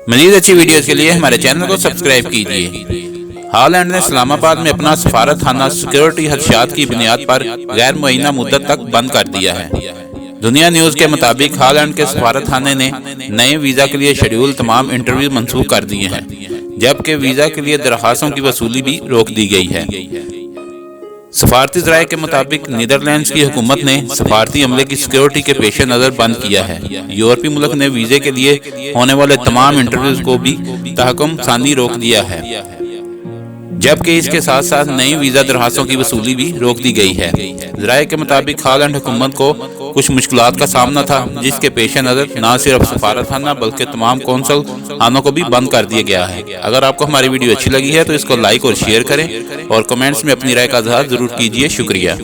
मज़ीद अच्छी वीडियोज़ के लिए हमारे चैनल को सब्सक्राइब कीजिए। हॉलैंड ने इस्लामाबाद में अपना सफारत खाना सिक्योरिटी खदशात की बुनियाद पर गैर मुअय्यना मुद्दत तक बंद कर दिया है। दुनिया न्यूज़ के मुताबिक हॉलैंड के सफारत खाने ने नए वीज़ा के लिए शेड्यूल तमाम इंटरव्यू मनसूख कर दिए हैं, जबकि वीज़ा के लिए दरख्वास्तों की वसूली भी रोक दी गई है। सफारती ज़राए के मुताबिक नीदरलैंड्स की हुकूमत ने सफारती अमले की सिक्योरिटी के पेश नज़र बंद किया है। यूरोपीय मुल्क ने वीज़े के लिए होने वाले तमाम इंटरव्यूज़ को भी तहकुम सानी रोक दिया है, जबकि इसके साथ साथ नई वीज़ा दरख्वास्तों की वसूली भी रोक दी गई है। ज़राए के मुताबिक हॉलैंड हुकूमत को कुछ मुश्किलात का सामना था, जिसके पेश नज़र न सिर्फ सफारत खाना बल्कि तमाम कौंसल खानों को भी बंद कर दिया गया है। अगर आपको हमारी वीडियो अच्छी लगी है तो इसको लाइक और शेयर करें और कमेंट्स में अपनी राय का इज़हार ज़रूर कीजिए। शुक्रिया।